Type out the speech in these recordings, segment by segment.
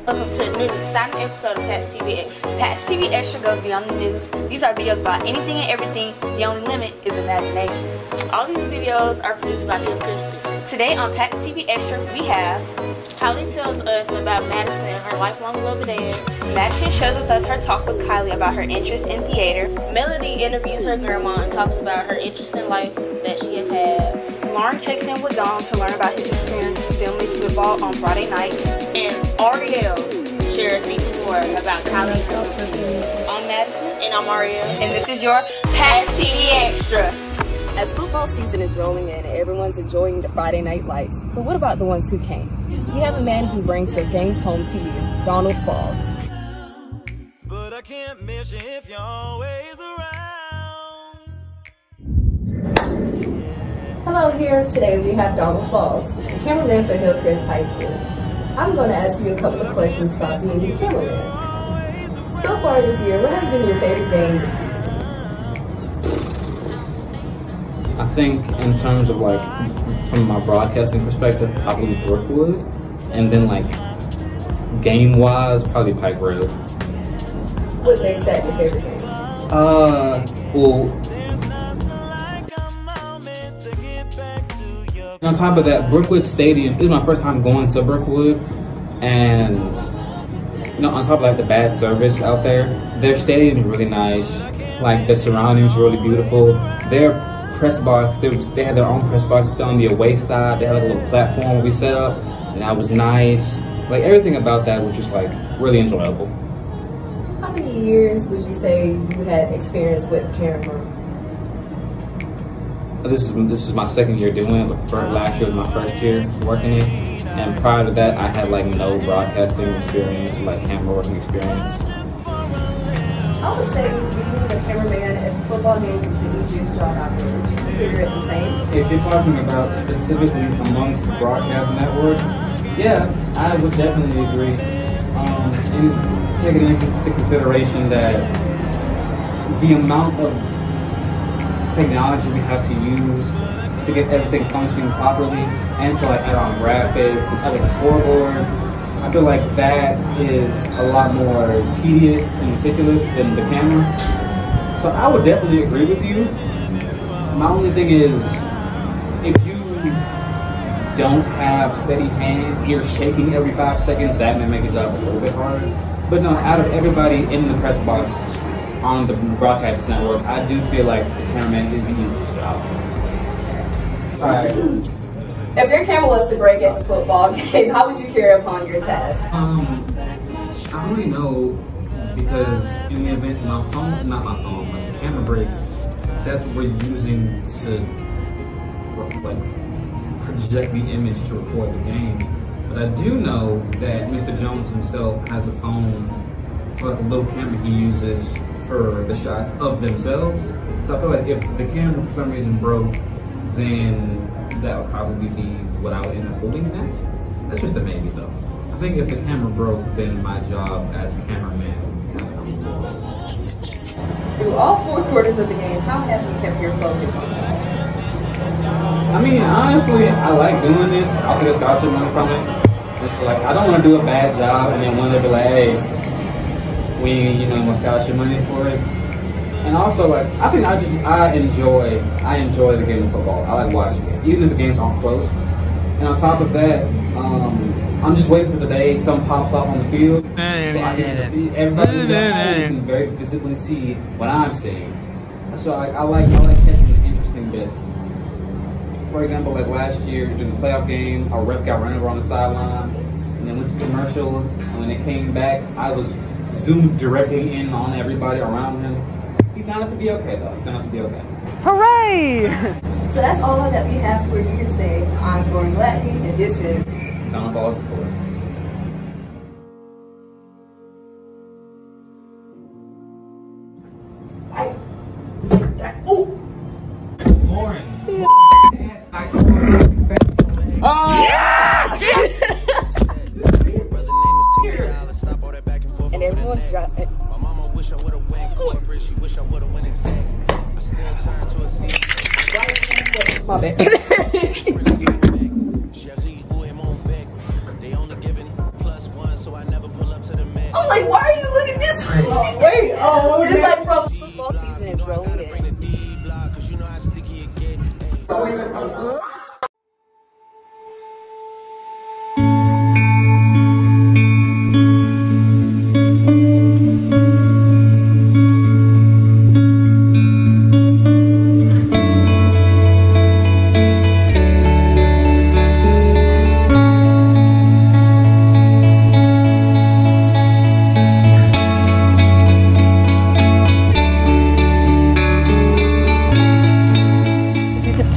Welcome to a new exciting episode of Pat's TV. Pat's TV Extra goes beyond the news. These are videos about anything and everything. The only limit is imagination. All these videos are produced by me and Christy. Today on Pat's TV Extra, we have Kylie tells us about Madison, her lifelong love of dance. Madison shows with us her talk with Kylie about her interest in theater. Melody interviews her grandma and talks about her interest in life that she has had. Lauren checks in with Dawn to learn about his experience filming football on Friday nights. And Ariel shares a tour about Kylie's on Madison. And I'm Ariel. And this is your Pat's TV Extra. As football season is rolling in, everyone's enjoying the Friday night lights. But what about the ones who can't? We have a man who brings their games home to you, Donald Falls. But I can't miss you if you're always around. Hello here. Today we have Donald Falls, the cameraman for Hillcrest High School. I'm going to ask you a couple of questions about being the cameraman. So far this year, what has been your favorite game this season? I think in terms of like, from my broadcasting perspective, probably Brookwood. And then like, game-wise, probably Pike Road. What makes that your favorite game? Well, on top of that, Brookwood Stadium, this is my first time going to Brookwood, and you know, on top of like the bad service out there, their stadium is really nice. Like the surroundings are really beautiful. Their press box, they had their own press box on the away side. They had like a little platform we set up, and that was nice. Like everything about that was just like really enjoyable. How many years would you say you had experience with the camera? This is my second year doing it, but last year was my first year working it. And prior to that, I had like no broadcasting experience, like camera working experience. I would say being a cameraman at football games is the easiest job out there. Would you consider it the same? If you're talking about specifically amongst the broadcast network, yeah, I would definitely agree. And taking into consideration that the amount of technology we have to use to get everything functioning properly, and to like add on graphics and add like a scoreboard, I feel like that is a lot more tedious and meticulous than the camera. So I would definitely agree with you. My only thing is, if you don't have steady hand, you're shaking every 5 seconds, that may make the job a little bit harder. But no, out of everybody in the press box on the broadcast network, I do feel like the cameraman is the easiest job. Alright. If your camera was to break at the football game, how would you carry upon your task? I don't really know, because in the event my phone, not my phone, but the camera breaks, that's what we're using to like project the image to record the games. But I do know that Mr. Jones himself has a phone, like a little camera he uses for the shots of themselves. So I feel like if the camera for some reason broke, then that would probably be what I would end up holding next. That's just a maybe though. I think if the camera broke, then my job as a cameraman would kind of come. Through all 4 quarters of the game, how have you kept your focus on that? I mean, honestly, I like doing this. I also get scholarship money from it. It's like, I don't want to do a bad job and then one day be like, hey, we need, you know, more scholarship money for it. And also, like, I think I enjoy the game of football. I like watching it, even if the games aren't close. And on top of that, I'm just waiting for the day something pops up on the field, so I can everybody can very visibly see what I'm seeing. So I like catching the interesting bits. For example, like last year during the playoff game, our ref got run over on the sideline, and then went to commercial. And when it came back, I was zoomed directly in on everybody around him. He turned out to be okay though. He turned out to be okay. Hooray! So that's all that we have for you here today. I'm Lauren Gladney, and this is Donald Falls Court. Lauren. and everyone's dropping. My bad. They only giving +1, so I never put Wait, it's like from football season is rolling in.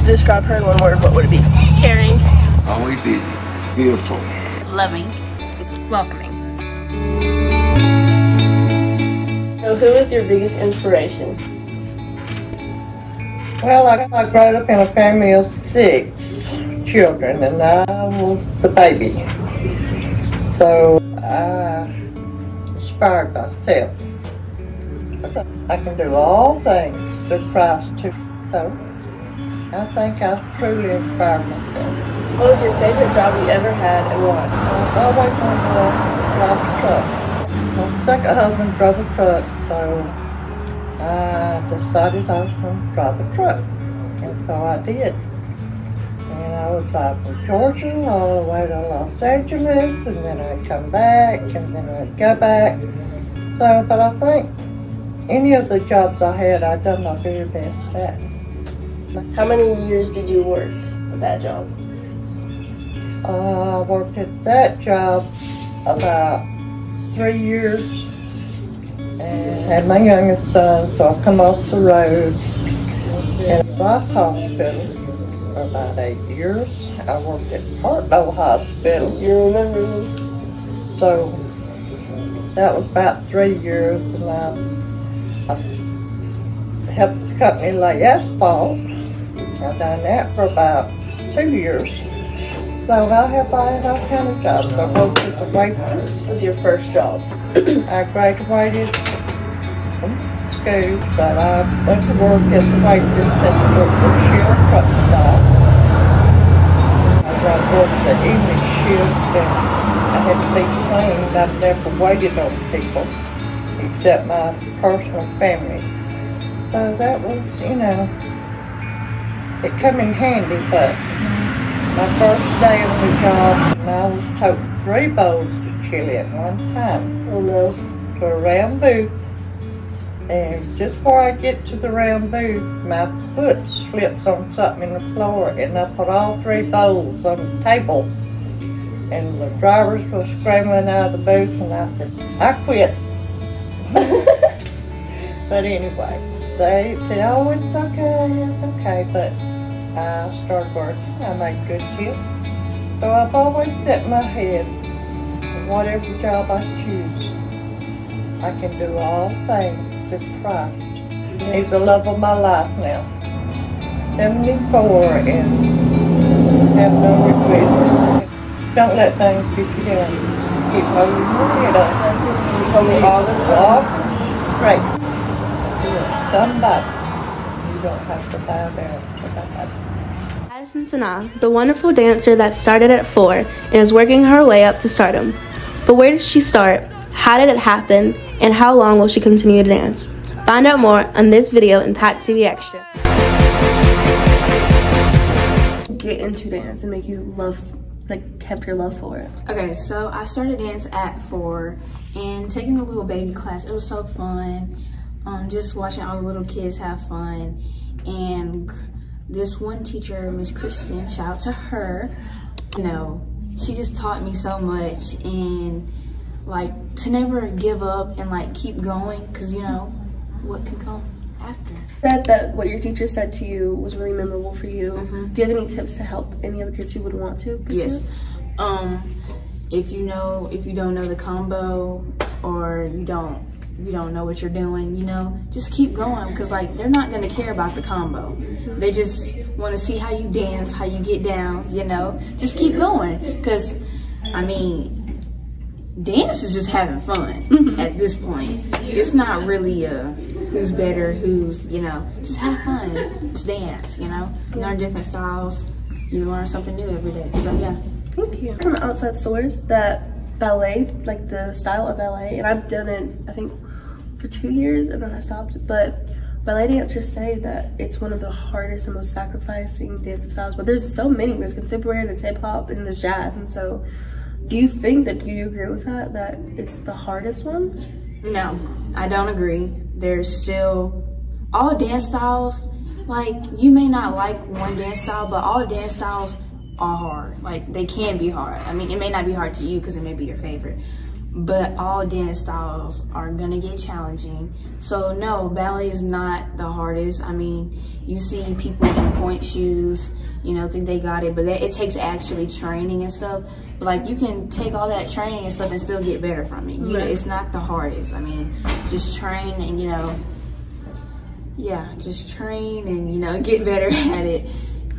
Describe her in one word, what would it be? Caring. Always busy. Beautiful. Loving. Welcoming. So who is your biggest inspiration? Well, I grew up in a family of 6 children, and I was the baby. So I inspired myself. I can do all things through Christ too. So I think I truly inspired myself. What was your favorite job you ever had and why? I've always wanted to drive a truck. My second husband drove a truck, so I decided I was going to drive a truck. And so I did. And I would drive from Georgia all the way to Los Angeles, and then I'd come back, and then I'd go back. So, but I think any of the jobs I had, I'd done my very best at. How many years did you work at that job? I worked at that job about 3 years and had my youngest son, so I come off the road in Rice Hospital for about 8 years. I worked at Hartnell Hospital. You remember me? So that was about 3 years, and I helped the company lay asphalt. I've done that for about 2 years. So I had all kind of jobs. I worked as a waitress. What was your first job? I graduated from school, but I went to work as a waitress at the Shell truck stop. I worked the English shift, and I had to be trained. I've never waited on people except my personal family. So that was, you know, it come in handy, but my first day on the job, I was toting 3 bowls of chili at one time. Oh no. To a round booth. And just before I get to the round booth, my foot slips on something in the floor, and I put all 3 bowls on the table. And the drivers were scrambling out of the booth, and I said, I quit. But anyway, they said, oh, it's okay, but I started working. I made good tips. So I've always set my head, whatever job I choose, I can do all things through Christ. He's the love of my life now. 74 and have no regrets. Don't let things get you down. Keep holding your head up. You told me all the time. Walk straight. Somebody. You don't have to bow down to somebody. Addison Sanaa, the wonderful dancer that started at 4 and is working her way up to stardom. But where did she start? How did it happen? And how long will she continue to dance? Find out more on this video in Pat's TV Extra. Get into dance and make you love, like, kept your love for it. Okay, so I started dance at 4 and taking a little baby class. It was so fun. Just watching all the little kids have fun. And this one teacher, Miss Kristen, shout out to her, you know, she just taught me so much, and like to never give up and like keep going, because you know what can come after. That what your teacher said to you was really memorable for you. Do you have any tips to help any other kids who would want to pursue? Yes. If you don't know the combo, or you don't know what you're doing, you know, just keep going, because like they're not going to care about the combo. They just want to see how you dance, how you get down, you know. Just keep going, because I mean, dance is just having fun at this point. It's not really who's better, who's, you know, just have fun, just dance, you know. Learn different styles, you learn something new every day. So yeah. Thank you. From outside source, that ballet, like the style of ballet, and I've done it, I think, for 2 years and then I stopped. But ballet dancers say that it's one of the hardest and most sacrificing dancing styles. But there's so many. There's contemporary, there's hip hop, and there's jazz. And so, do you think that you agree with that it's the hardest one? No, I don't agree. There's still all dance styles. Like, you may not like one dance style, but all dance styles are hard. Like, they can be hard. I mean, it may not be hard to you because it may be your favorite, but all dance styles are gonna get challenging. So no, ballet is not the hardest. I mean, you see people in point shoes, you know, think they got it, but it takes actually training and stuff. But like, you can take all that training and stuff and still get better from it. You know, it's not the hardest. I mean, just train and, you know, yeah, just train and, you know, get better at it.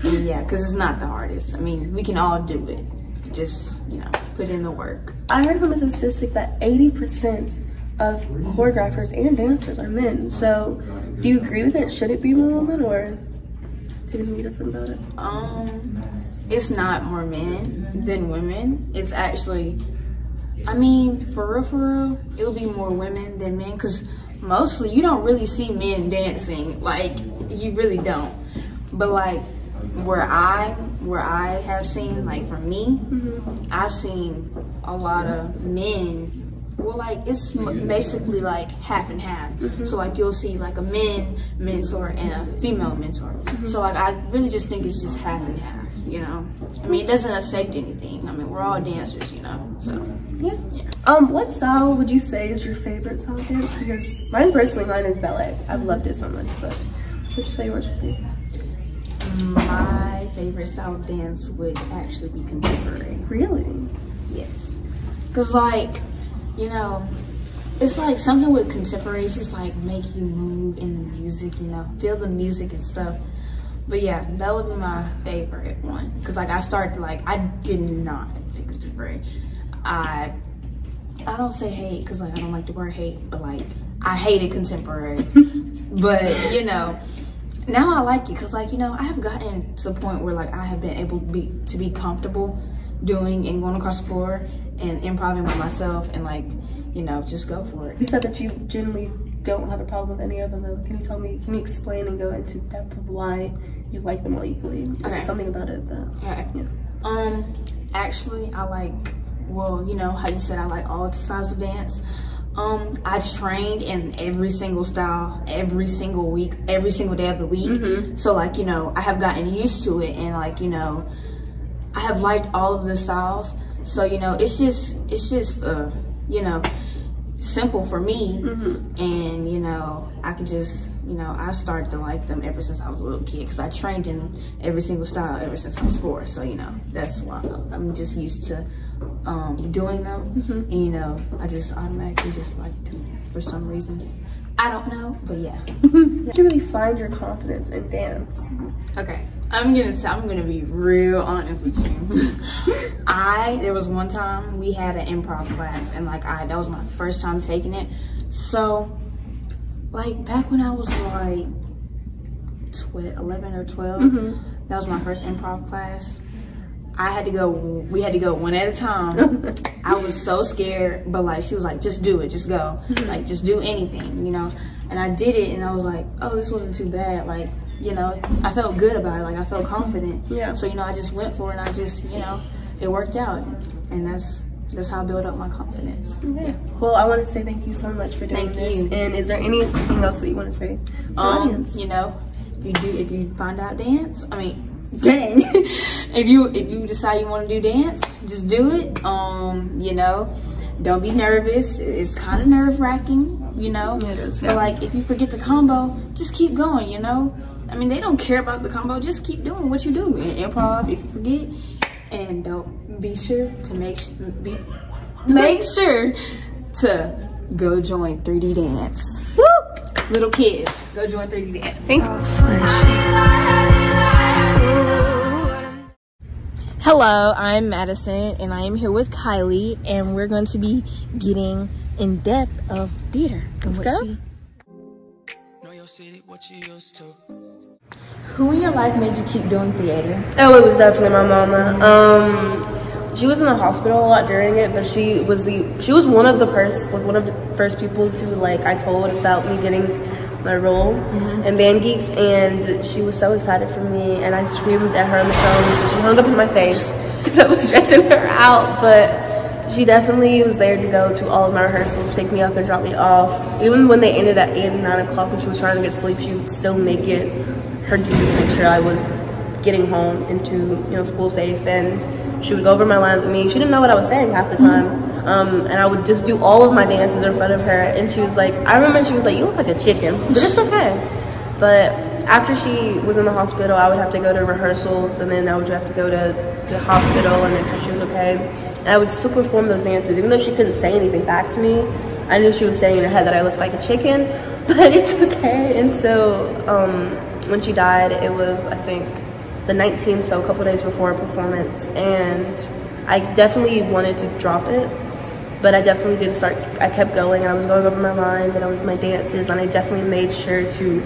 And yeah, because it's not the hardest. I mean, we can all do it. Just, you know, put in the work. I heard from a statistic that 80% of choreographers and dancers are men. So, do you agree with it? Should it be more women, or do you think different about it? It's not more men than women. It's actually, I mean, for real, it'll be more women than men, because mostly you don't really see men dancing. Like, you really don't. But like, where I have seen, like for me, I've seen a lot of men. Well, like, it's basically like half and half. So like, you'll see like a mentor and a female mentor. So like, I really just think it's just half and half, you know? I mean, it doesn't affect anything. I mean, we're all dancers, you know? So yeah. What style would you say is your favorite style of dance? Because mine is ballet. I've loved it so much, but what would you say yours would be? My favorite style of dance would actually be contemporary. Really? Yes. Because, like, you know, it's like something with contemporary, it's just like make you move in the music, you know, feel the music and stuff. But yeah, that would be my favorite one. Because, like, I started, like, I did not like contemporary. I don't say hate because, like, I don't like the word hate, but, like, I hated contemporary. But, you know, now I like it because, like, you know, I have gotten to the point where, like, I have been able to be comfortable doing and going across the floor and improvising by myself and, like, you know, just go for it. You said that you generally don't have a problem with any of them, though. Can you explain and go into depth of why you like them all equally? Is there something about it that, yeah. Actually, I like, well, you know how you said I like all styles of dance. I trained in every single style, every single week, every single day of the week. So, like, you know, I have gotten used to it, and, like, you know, I have liked all of the styles. So, you know, it's just, you know, simple for me. And, you know, I could just, you know, I started to like them ever since I was a little kid, because I trained in every single style ever since I was 4. So, you know, that's why I'm just used to doing them. And, you know, I just automatically just like them for some reason. I don't know, but yeah. Did you really find your confidence in dance? Okay, I'm gonna be real honest with you. There was one time we had an improv class, and like that was my first time taking it. So, like, back when I was like 11 or 12, that was my first improv class. We had to go one at a time. I was so scared, but like, she was like, just do it, just go. Like, just do anything, you know? And I did it, and I was like, oh, this wasn't too bad. Like, you know, I felt good about it. Like, I felt confident. Yeah. So, you know, I just went for it, and I just, you know, it worked out. And that's how I built up my confidence. Yeah. Well, I want to say thank you so much for doing this. And is there anything else that you want to say to the audience? You know, if you find out dance, I mean, dang, if you decide you want to do dance, just do it. You know, don't be nervous. It's kind of nerve-wracking, you know. It is, yeah. But like, if you forget the combo, just keep going, you know. I mean, they don't care about the combo. Just keep doing what you do in improv. If you forget, and don't be sure to make sure to go join 3D dance. Woo! Little kids, go join 3D dance. Thank you. Hello, I'm Madison, and I am here with Kylie, and we're going to be getting in depth of theater. And Who in your life made you keep doing theater? Oh, it was definitely my mama. She was in the hospital a lot during it, but she was one of the first people to, like, I told about me getting my role in Band Geeks, and she was so excited for me, and I screamed at her on the phone, so she hung up in my face because I was stressing her out. But she definitely was there to go to all of my rehearsals, pick me up and drop me off. Even when they ended at 8 and 9 o'clock when she was trying to get sleep, she would still make it her duty to make sure I was getting home into, you know, school safe. And she would go over my lines with me. She didn't know what I was saying half the time. And I would just do all of my dances in front of her. And she was like, I remember she was like, you look like a chicken, but it's okay. But after she was in the hospital, I would have to go to rehearsals, and then I would have to go to the hospital and make sure she was okay. And I would still perform those dances. Even though she couldn't say anything back to me, I knew she was saying in her head that I looked like a chicken, but it's okay. And so when she died, it was, I think, the 19th, so a couple days before a performance, and I definitely wanted to drop it, but I definitely did start. I kept going, and I was going over my lines, and I was my dances, and I definitely made sure to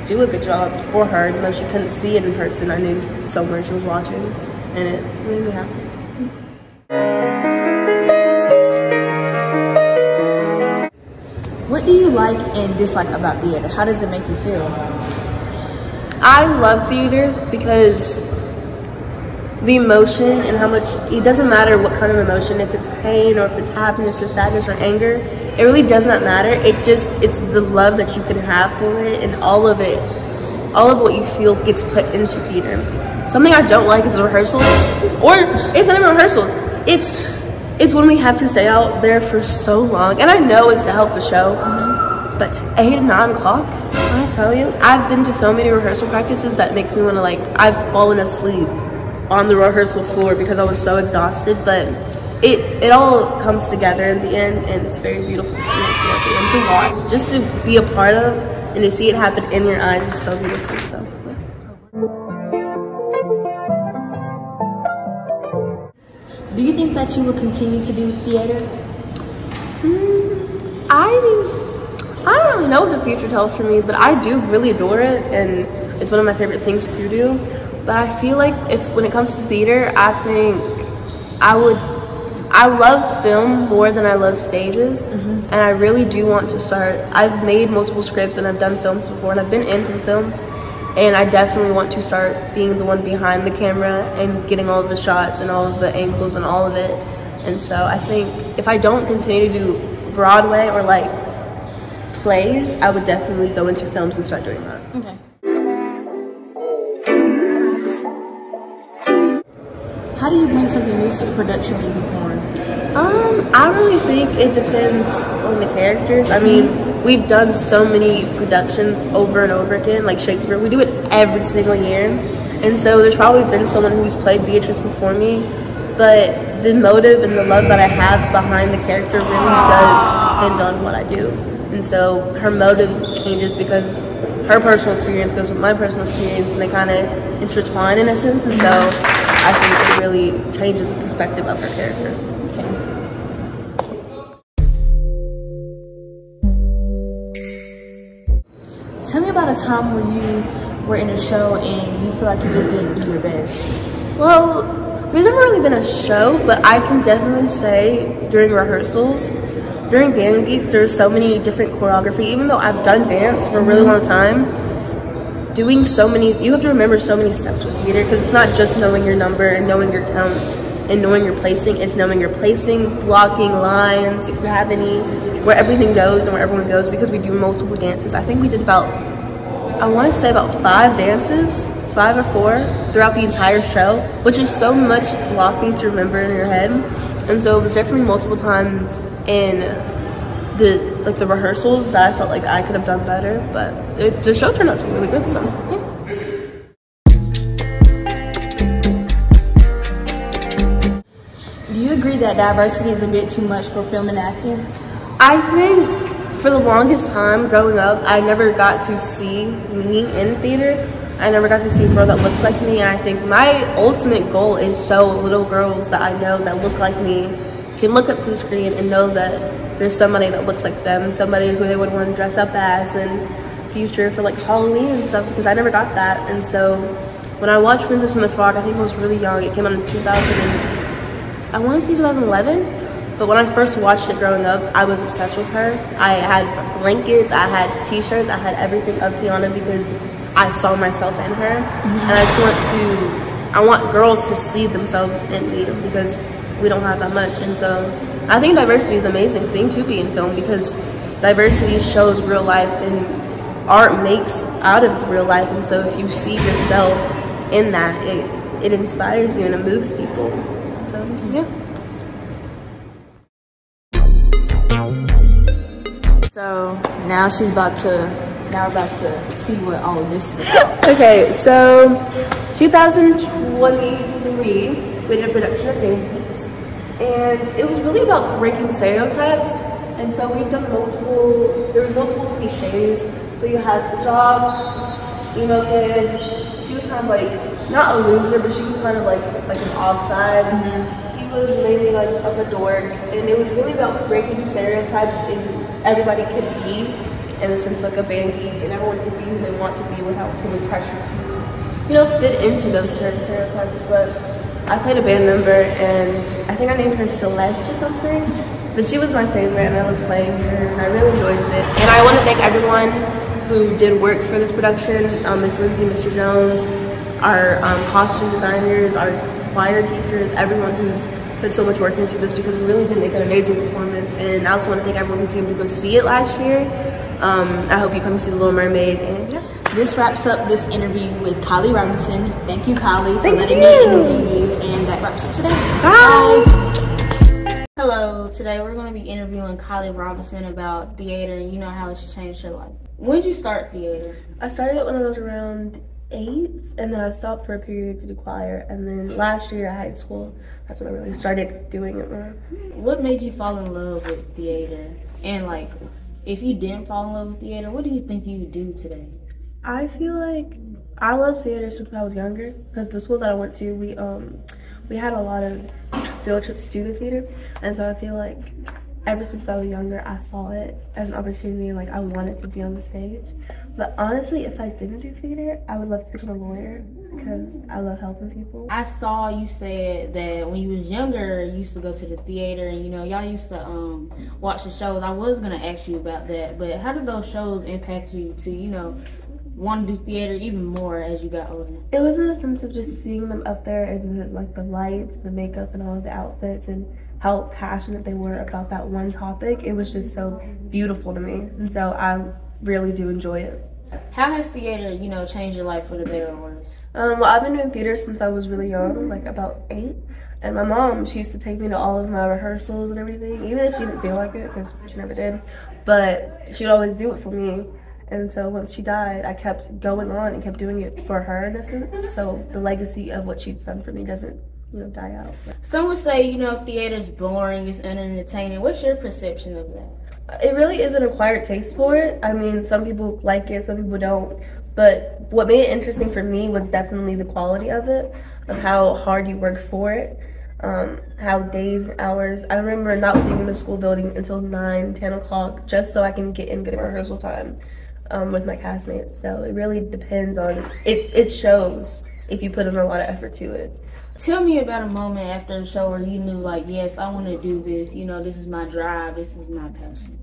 do a good job for her, even though she couldn't see it in person. I knew somewhere she was watching, and it made me happy. What do you like and dislike about theater? How does it make you feel? I love theater because the emotion and how much, it doesn't matter what kind of emotion, if it's pain or if it's happiness or sadness or anger, it really does not matter. It's the love that you can have for it, and all of what you feel gets put into theater. Something I don't like is the rehearsals, or it's not even rehearsals. It's when we have to stay out there for so long, and I know it's to help the show, but 8 and 9 o'clock, I tell you, I've been to so many rehearsal practices that makes me want to, like, I've fallen asleep on the rehearsal floor because I was so exhausted, but it all comes together in the end, and it's a very beautiful experience at the end to watch. Just to be a part of and to see it happen in your eyes is so beautiful. So. Do you think that you will continue to do theater? I don't really know what the future tells for me, but I do really adore it, and it's one of my favorite things to do. But I feel like when it comes to theater, I think I love film more than I love stages, and I really do want to start. I've made multiple scripts and I've done films before, and I've been in some films, and I definitely want to start being the one behind the camera and getting all of the shots and all of the angles and all of it. And so I think if I don't continue to do Broadway or like plays, I would definitely go into films and start doing that. Okay. How do you bring something new to the production when you perform? I really think it depends on the characters. I mean, we've done so many productions over and over again, like Shakespeare. We do it every single year. And so there's probably been someone who's played Beatrice before me, but the motive and the love that I have behind the character really does depend on what I do. And so her motives changes because her personal experience goes with my personal experience, and they kind of intertwine in a sense. And so I think it really changes the perspective of her character. Okay. Tell me about a time where you were in a show and you feel like you just didn't do your best. Well, there's never really been a show, but I can definitely say during rehearsals, during Band Geeks, there's so many different choreography. Even though I've done dance for a really long time, doing so many, you have to remember so many steps with theater, because it's not just knowing your number and knowing your counts and knowing your placing. It's knowing your placing, blocking lines, if you have any, where everything goes and where everyone goes, because we do multiple dances. I think we did about, I want to say about 5 dances, 5 or 4 throughout the entire show, which is so much blocking to remember in your head. And so it was definitely multiple times in the rehearsals that I felt like I could have done better, but the show turned out to be really good, so yeah. Do you agree that diversity is a bit too much for film and acting? I think for the longest time growing up, I never got to see me in theater. I never got to see a girl that looks like me, and I think my ultimate goal is so little girls that I know that look like me can look up to the screen and know that there's somebody that looks like them, somebody who they would want to dress up as in future for like Halloween and stuff, because I never got that. And so when I watched Princess and the Frog, I think I was really young. It came out in 2000. I want to say 2011. But when I first watched it growing up, I was obsessed with her. I had blankets, I had t-shirts, I had everything of Tiana because I saw myself in her. And I want girls to see themselves in me because we don't have that much. And so I think diversity is amazing, being 2P in film, because diversity shows real life and art makes out of real life. And so if you see yourself in that, it inspires you and it moves people. So yeah. So now we're about to see what all of this is about. Okay, so 2023, we did a production of Pancakes, and it was really about breaking stereotypes. And so we've done there was multiple cliches. So you had the job, emo kid. She was kind of like, not a loser, but she was kind of like an offside. He was mainly like a dork, and it was really about breaking stereotypes in everybody could be, in a sense, like a band geek, and everyone could be who they want to be without feeling pressured to, you know, fit into those stereotypes. But I played a band member, and I think I named her Celeste or something, but she was my favorite, and I loved playing her, and I really enjoyed it. And I want to thank everyone who did work for this production, Miss Lindsay, Mr. Jones, our costume designers, our choir teachers, everyone who's put so much work into this, because we really did make an amazing performance. And I also want to thank everyone who came to go see it last year. I hope you come see The Little Mermaid. And yeah. This wraps up this interview with Kylie Robinson. Thank you, Kylie, for letting me interview you. And that wraps up today. Bye. Hello. Today we're going to be interviewing Kylie Robinson about theater, and you know how it's changed her life. When did you start theater? I started it when I was around 8, and then I stopped for a period to do choir, and then last year at high school, that's when I really started doing it more. What made you fall in love with theater? And like, if you didn't fall in love with theater, what do you think you would do today? I feel like I loved theater since I was younger, because the school that I went to, we had a lot of field trips to the theater, and so I feel like ever since I was younger, I saw it as an opportunity, like I wanted to be on the stage. But honestly, if I didn't do theater, I would love to become a lawyer, because I love helping people. I saw you said that when you was younger, you used to go to the theater, and you know, y'all used to watch the shows. I was gonna ask you about that, but how did those shows impact you to, you know, want to do theater even more as you got older? It was in a sense of just seeing them up there, and like the lights, the makeup, and all of the outfits, and how passionate they were about that one topic. It was just so beautiful to me, and so I really do enjoy it. How has theater, you know, changed your life for the better or worse? Well, I've been doing theater since I was really young, like about 8. And my mom, she used to take me to all of my rehearsals and everything, even if she didn't feel like it, because she never did. But she'd always do it for me. And so once she died, I kept going on and kept doing it for her in a sense. So the legacy of what she'd done for me doesn't, you know, die out. Some would say, you know, theater's boring, it's unentertaining. What's your perception of that? It really is an acquired taste for it. I mean, some people like it, some people don't. But what made it interesting for me was definitely the quality of it, of how hard you work for it, how days and hours. I remember not being in the school building until 9, 10 o'clock just so I can get in good rehearsal time with my castmates. So it really depends on, it shows if you put in a lot of effort to it. Tell me about a moment after the show where you knew, like, yes, I want to do this. You know, this is my drive. This is my passion.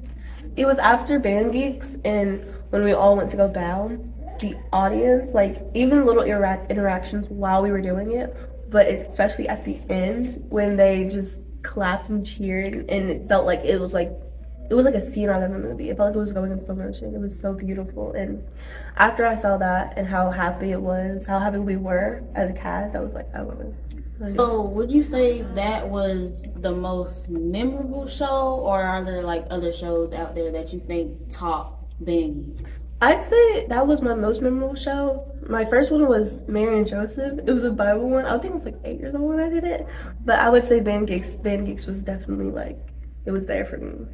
It was after Band Geeks, and when we all went to go bow, the audience, like, even little interactions while we were doing it, but especially at the end when they just clapped and cheered, and it felt like it was like a scene out of a movie. It felt like it was going in slow motion. It was so beautiful. And after I saw that and how happy it was, how happy we were as a cast, I was like, I love it. So would you say that was the most memorable show, or are there like other shows out there that you think top Band Geeks? I'd say that was my most memorable show. My first one was Mary and Joseph. It was a Bible one. I think I was like 8 years old when I did it. But I would say Band Geeks was definitely like, it was there for me.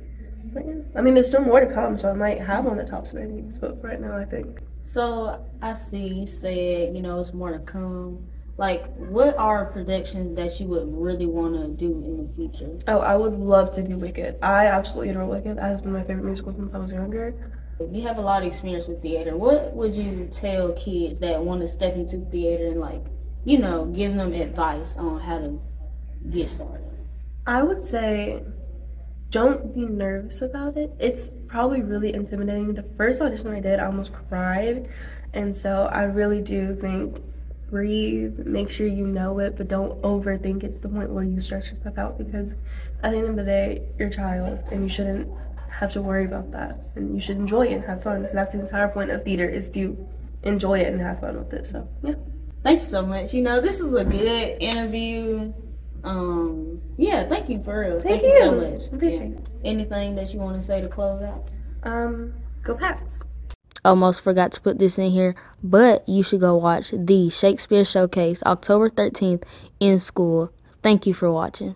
But yeah. I mean, there's still more to come, so I might have one that tops Band Geeks, but for right now, I think. So I see you said, you know, it's more to come. Like, what are predictions that you would really want to do in the future? Oh, I would love to do Wicked. I absolutely adore Wicked. That has been my favorite musical since I was younger. You have a lot of experience with theater. What would you tell kids that want to step into theater and, like, you know, give them advice on how to get started? I would say don't be nervous about it. It's probably really intimidating. The first audition I did, I almost cried. And so I really do think breathe, make sure you know it, but don't overthink it to the point where you stress yourself out, because at the end of the day, you're a child and you shouldn't have to worry about that. And you should enjoy it and have fun. And that's the entire point of theater, is to enjoy it and have fun with it. So, yeah. Thank you so much. You know, this is a good interview. Yeah, thank you for real. Thank you so much. Appreciate it. Anything that you want to say to close out? Go Pats. Almost forgot to put this in here, but you should go watch the Shakespeare Showcase October 13th in school. Thank you for watching.